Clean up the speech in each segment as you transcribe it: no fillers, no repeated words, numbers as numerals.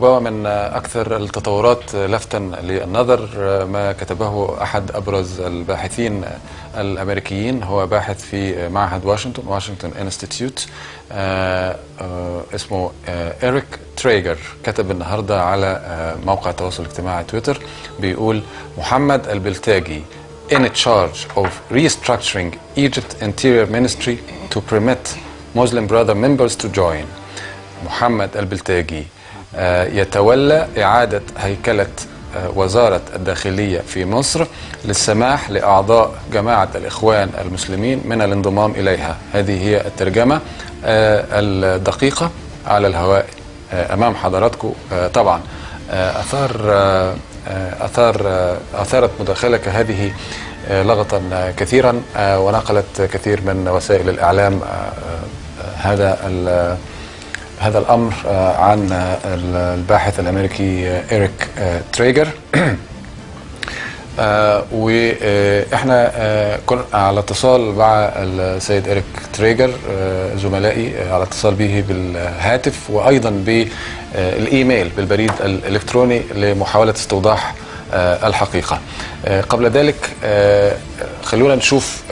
ربما من أكثر التطورات لفتا للنظر ما كتبه أحد أبرز الباحثين الأمريكيين، هو باحث في معهد واشنطن انستيتيوت، اسمه إريك تريجر. كتب النهاردة على موقع التواصل الاجتماعي تويتر، بيقول: محمد البلتاجي in charge of restructuring Egypt Interior Ministry to permit Muslim brother members to join. محمد البلتاجي يتولى إعادة هيكلة وزارة الداخلية في مصر للسماح لأعضاء جماعة الإخوان المسلمين من الانضمام إليها. هذه هي الترجمة الدقيقة على الهواء أمام حضراتكم. طبعا أثارت مداخلة كهذه لغطا كثيرا، ونقلت كثير من وسائل الإعلام هذا الأمر عن الباحث الأمريكي إريك تريجر. وإحنا كنا على اتصال مع السيد إريك تريجر، زملائي على اتصال به بالهاتف وأيضا بالإيميل بالبريد الإلكتروني لمحاولة استوضاح الحقيقة. قبل ذلك خلونا نشوف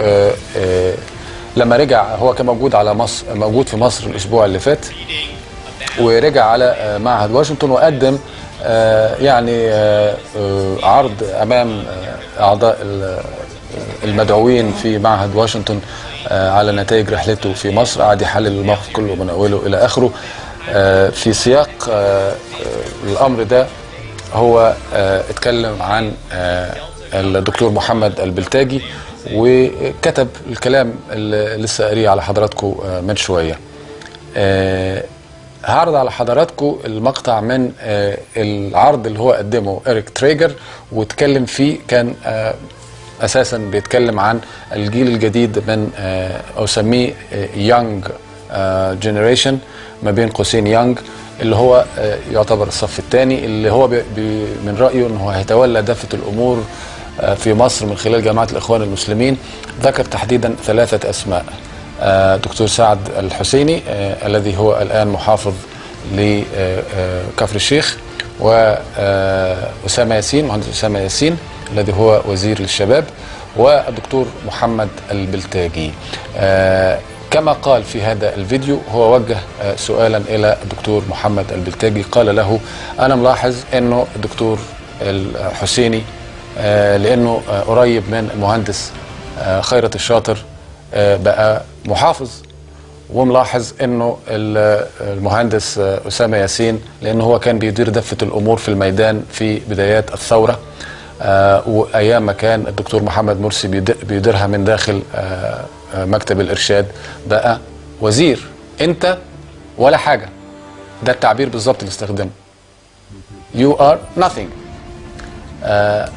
لما رجع، هو كان موجود في مصر الأسبوع اللي فات، ورجع على معهد واشنطن وقدم يعني عرض أمام أعضاء المدعوين في معهد واشنطن على نتائج رحلته في مصر. قعد يحلل الموقف كله من أوله إلى آخره. في سياق الأمر ده هو اتكلم عن الدكتور محمد البلتاجي، وكتب الكلام اللي لسه قاريه على حضراتكم من شوية. هعرض على حضراتكم المقطع من العرض اللي هو قدمه إريك تريجر، واتكلم فيه. كان أساسا بيتكلم عن الجيل الجديد من أسميه يونج جنريشن، ما بين قوسين يونج، اللي هو يعتبر الصف الثاني، اللي هو من رأيه أنه هيتولى دفة الأمور في مصر من خلال جماعة الإخوان المسلمين. ذكر تحديدا 3 أسماء: دكتور سعد الحسيني الذي هو الآن محافظ لكفر الشيخ، وأسامة ياسين، مهندس أسامة ياسين الذي هو وزير للشباب، والدكتور محمد البلتاجي. كما قال في هذا الفيديو، هو وجه سؤالا إلى الدكتور محمد البلتاجي، قال له: أنا ملاحظ أنه الدكتور الحسيني لأنه قريب من المهندس خيرت الشاطر بقى محافظ، وملاحظ أنه المهندس أسامة ياسين لأنه هو كان بيدير دفة الأمور في الميدان في بدايات الثورة، وأيام ما كان الدكتور محمد مرسي بيديرها من داخل مكتب الإرشاد، بقى وزير. أنت ولا حاجة، ده التعبير بالظبط اللي استخدمه. You are nothing.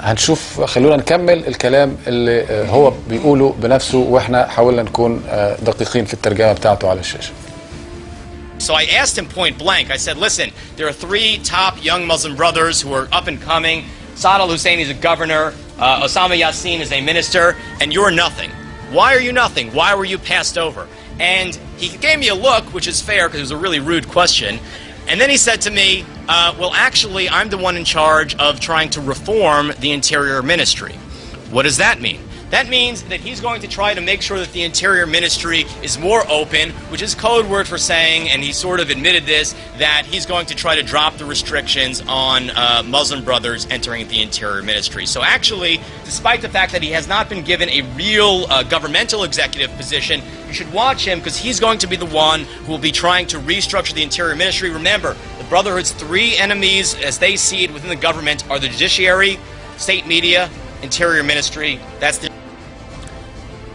هنشوف، خلونا نكمل الكلام اللي هو بيقوله بنفسه، واحنا حاولنا نكون دقيقين في الترجمة بتاعته على الشاشة. So I asked him point blank, I said, listen, there are 3 top young Muslim brothers who are up and coming. Saad al-Husseini is a governor, Osama Yassin is a minister, and you're nothing. Why are you nothing? Why were you passed over? And he gave me a look, which is fair because it was a really rude question. And then he said to me, well, actually, I'm the one in charge of trying to reform the Interior Ministry. What does that mean? That means that he's going to try to make sure that the Interior Ministry is more open, which is code word for saying, and he sort of admitted this, that he's going to try to drop the restrictions on Muslim brothers entering the Interior Ministry. So actually, despite the fact that he has not been given a real governmental executive position, you should watch him because he's going to be the one who will be trying to restructure the Interior Ministry. Remember, the Brotherhood's 3 enemies, as they see it within the government, are the judiciary, state media, Interior Ministry. That's the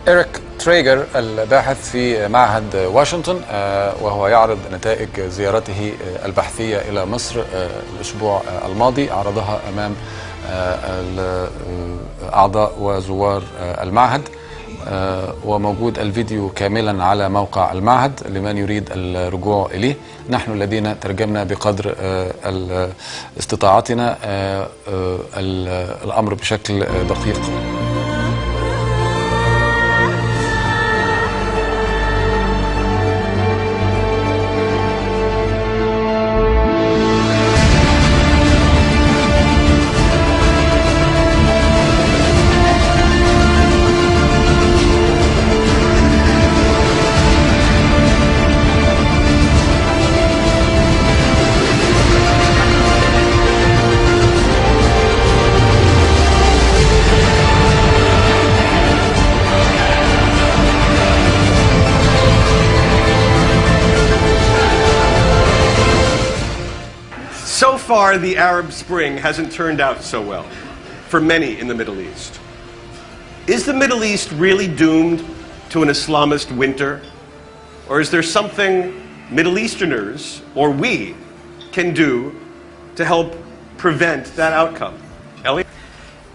إريك تريجر الباحث في معهد واشنطن، وهو يعرض نتائج زيارته البحثية إلى مصر الأسبوع الماضي. عرضها أمام أعضاء وزوار المعهد، وموجود الفيديو كاملا على موقع المعهد لمن يريد الرجوع إليه. نحن الذين ترجمنا بقدر استطاعتنا الأمر بشكل دقيق. far the Arab Spring hasn't turned out so well for many in the Middle East. Is the Middle East really doomed to an Islamist winter? Or is there something Middle Easterners, or we, can do to help prevent that outcome? Elliot?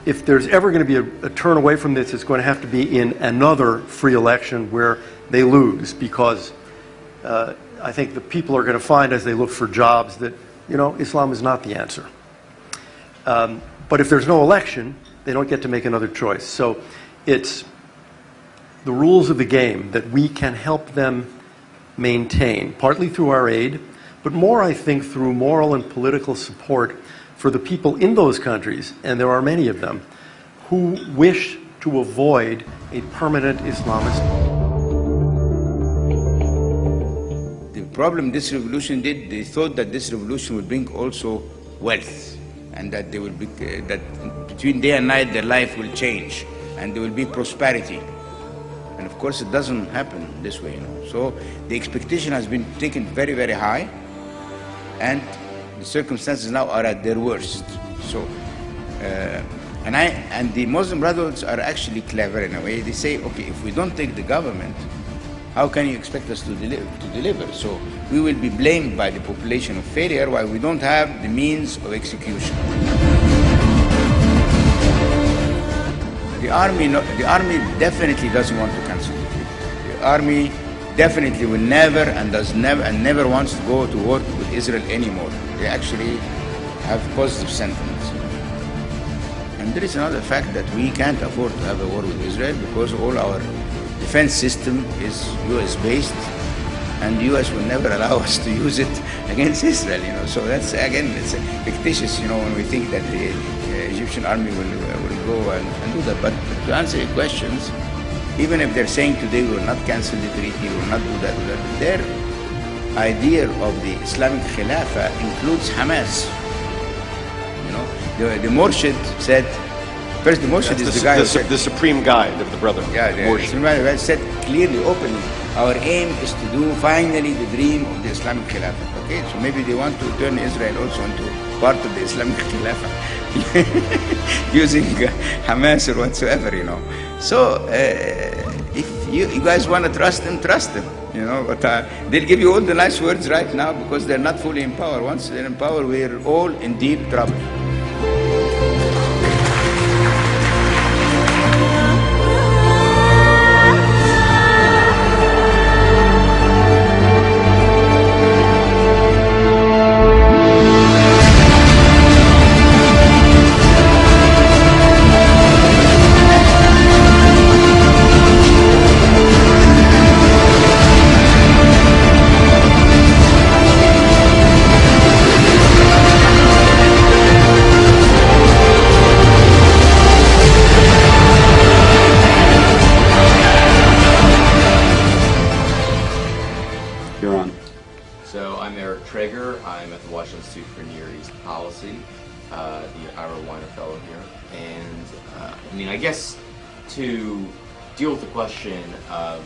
If there's ever going to be a turn away from this, it's going to have to be in another free election where they lose, because I think the people are going to find as they look for jobs that, you know, Islam is not the answer. But if there's no election, they don't get to make another choice. So it's the rules of the game that we can help them maintain, partly through our aid, but more, I think, through moral and political support for the people in those countries, and there are many of them, who wish to avoid a permanent Islamist. The problem this revolution did, they thought that this revolution would bring also wealth, and that they will be, that between day and night their life will change, and there will be prosperity. And of course it doesn't happen this way, you know. So the expectation has been taken very, very high, and the circumstances now are at their worst. So, and the Muslim Brotherhoods are actually clever in a way. They say, okay, if we don't take the government, how can you expect us to deliver? So we will be blamed by the population of failure while we don't have the means of execution. The army definitely doesn't want to cancel the treaty. The army definitely will never and never wants to go to war with Israel anymore. They actually have positive sentiments. And there is another fact that we can't afford to have a war with Israel because all our defense system is US based, and the US will never allow us to use it against Israel, you know. So that's, again, it's fictitious, you know, when we think that the Egyptian army will go and do that. But to answer your questions, even if they're saying today we will not cancel the treaty, we will not do that, their idea of the Islamic Khilafah includes Hamas. You know, the Murshid said, first the Murshid is the guy who said, the supreme guide of the Brotherhood. Yeah, the supreme guide said clearly, openly, our aim is to do finally the dream of the Islamic Khilafah. Okay, so maybe they want to turn Israel also into part of the Islamic Khilafah. Using Hamas or whatsoever, you know. So if you guys want to trust them, you know. But they'll give you all the nice words right now because they're not fully in power. Once they're in power, we're all in deep trouble. I'm at the Washington Institute for Near East Policy, the Ira Weiner Fellow here, and I mean, I guess to deal with the question of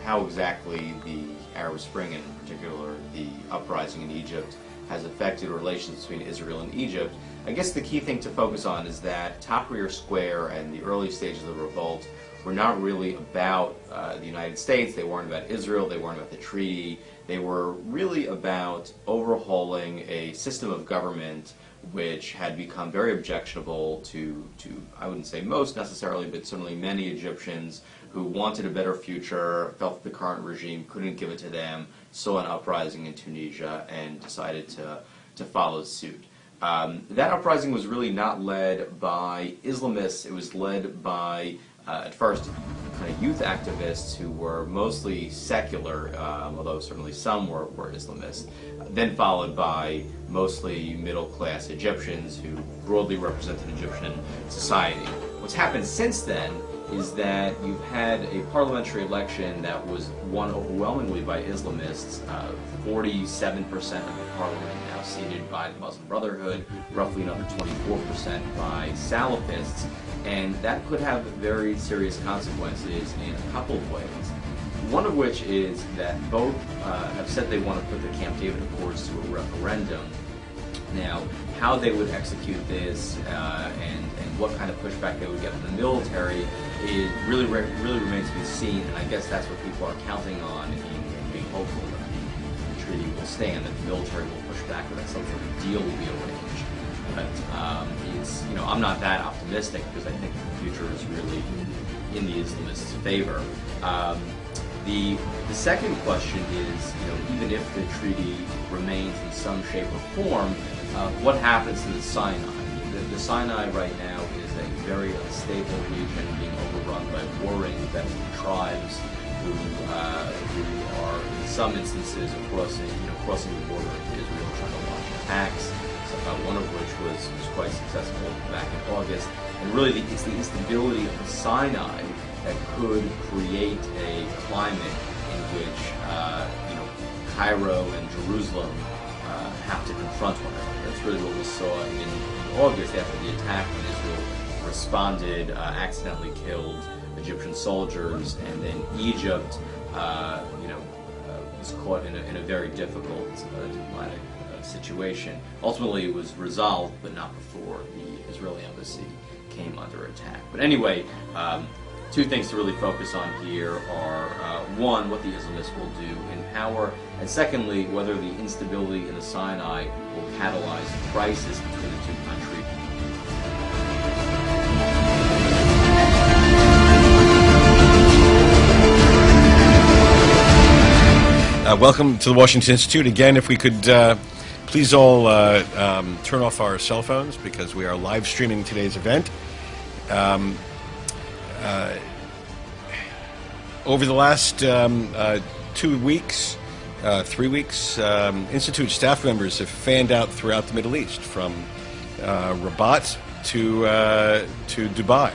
how exactly the Arab Spring, and in particular the uprising in Egypt, has affected relations between Israel and Egypt, I guess the key thing to focus on is that Tahrir Square and the early stages of the revolt were not really about the United States, they weren't about Israel, they weren't about the treaty, they were really about overhauling a system of government which had become very objectionable to I wouldn't say most necessarily, but certainly many Egyptians who wanted a better future, felt that the current regime couldn't give it to them, saw an uprising in Tunisia and decided to follow suit. That uprising was really not led by Islamists, it was led by at first kind of youth activists who were mostly secular, although certainly some were Islamists, then followed by mostly middle-class Egyptians who broadly represented Egyptian society. What's happened since then is that you've had a parliamentary election that was won overwhelmingly by Islamists, 47% of the parliament now seated by the Muslim Brotherhood, roughly another 24% by Salafists, and that could have very serious consequences in a couple of ways. One of which is that both have said they want to put the Camp David Accords to a referendum, Now, how they would execute this and what kind of pushback they would get from the military, it really remains to be seen, and I guess that's what people are counting on in being hopeful that the treaty will stand, that the military will push back, or that some sort of deal will be arranged. But it's, you know, I'm not that optimistic because I think the future is really in the Islamists' favor. The second question is, you know, even if the treaty remains in some shape or form, what happens to the Sinai? The Sinai right now is a very unstable region being overrun by warring Bedouin tribes who are in some instances crossing the border into Israel trying to launch attacks. One of which was quite successful back in August. And really, it's the instability of the Sinai that could create a climate in which Cairo and Jerusalem have to confront one another. That's really what we saw in August after the attack when Israel responded, accidentally killed Egyptian soldiers, and then Egypt, was caught in a very difficult diplomatic situation. Ultimately, it was resolved, but not before the Israeli embassy came under attack. But anyway, two things to really focus on here are, one, what the Islamists will do in power, and secondly, whether the instability in the Sinai will catalyze a crisis between the two countries. Welcome to the Washington Institute. Again, if we could please all turn off our cell phones because we are live streaming today's event. Over the last 2 weeks, 3 weeks, Institute staff members have fanned out throughout the Middle East, from Rabat to Dubai.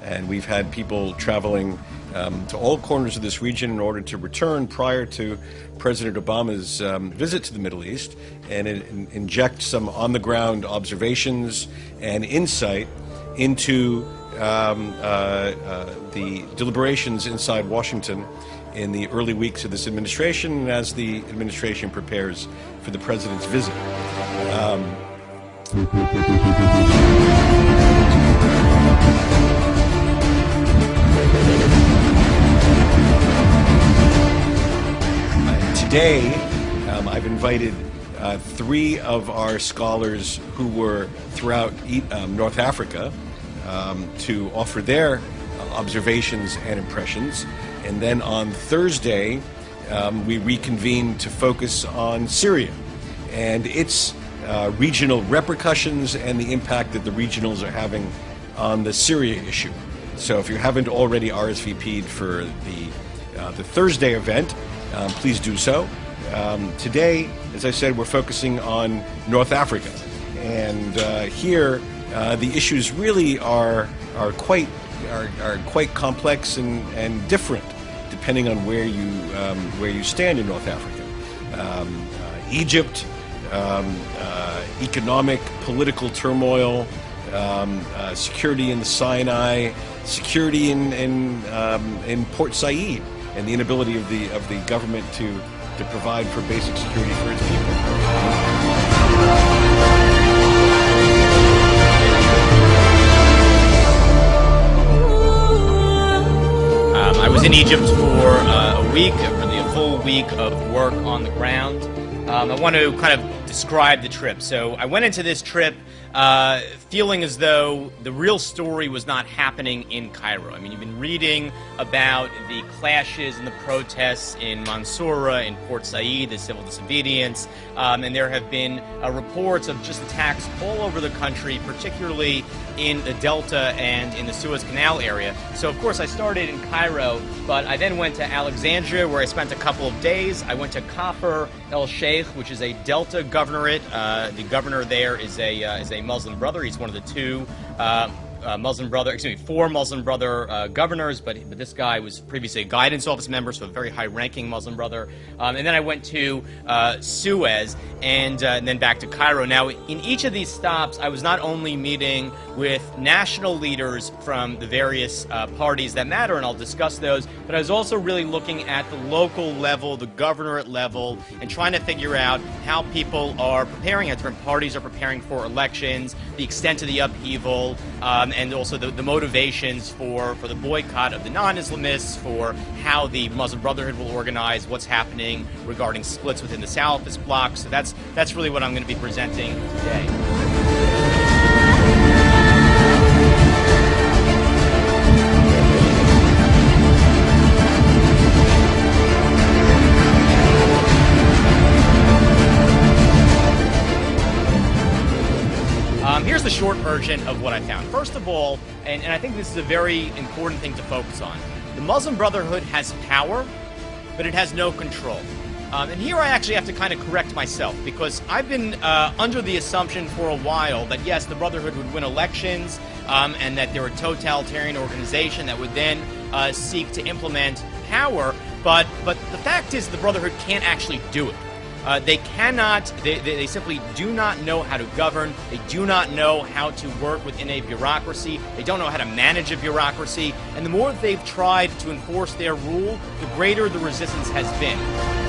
And we've had people traveling to all corners of this region in order to return prior to President Obama's visit to the Middle East and inject some on-the-ground observations and insight into the deliberations inside Washington in the early weeks of this administration and as the administration prepares for the president's visit. Today, I've invited 3 of our scholars who were throughout North Africa to offer their observations and impressions. And then on Thursday, we reconvened to focus on Syria and its regional repercussions and the impact that the regionals are having on the Syria issue. So if you haven't already RSVP'd for the Thursday event, please do so. Today, as I said, we're focusing on North Africa, and here the issues really are quite complex and different depending on where you stand in North Africa. Egypt, economic, political turmoil, security in the Sinai, security in Port Said, and the inability of the government to provide for basic security for its people. I was in Egypt for a week, really a full week of work on the ground. I want to kind of describe the trip. So I went into this trip feeling as though the real story was not happening in Cairo. I mean, you've been reading about the clashes and the protests in Mansoura, in Port Said, the civil disobedience, and there have been reports of just attacks all over the country, particularly in the Delta and in the Suez Canal area. So, of course, I started in Cairo, but I then went to Alexandria, where I spent a couple of days. I went to Kafr el-Sheikh, which is a Delta governorate. The governor there is a Muslim brother. He's one of the 2 4 Muslim brother governors, but this guy was previously a guidance office member, so a very high-ranking Muslim brother. And then I went to Suez and then back to Cairo. Now, in each of these stops, I was not only meeting with national leaders from the various parties that matter, and I'll discuss those, but I was also really looking at the local level, the governorate level, and trying to figure out how people are preparing, how different parties are preparing for elections, the extent of the upheaval, and also the motivations for the boycott of the non-Islamists, for how the Muslim Brotherhood will organize, what's happening regarding splits within the Salafist bloc. So that's really what I'm going to be presenting today. Here's the short version of what I found. First of all, and I think this is a very important thing to focus on, the Muslim Brotherhood has power, but it has no control. And here I actually have to kind of correct myself, because I've been under the assumption for a while that yes, the Brotherhood would win elections, and that they're a totalitarian organization that would then seek to implement power, but the fact is the Brotherhood can't actually do it. They cannot, they simply do not know how to govern. They do not know how to work within a bureaucracy. They don't know how to manage a bureaucracy. And the more they've tried to enforce their rule, the greater the resistance has been.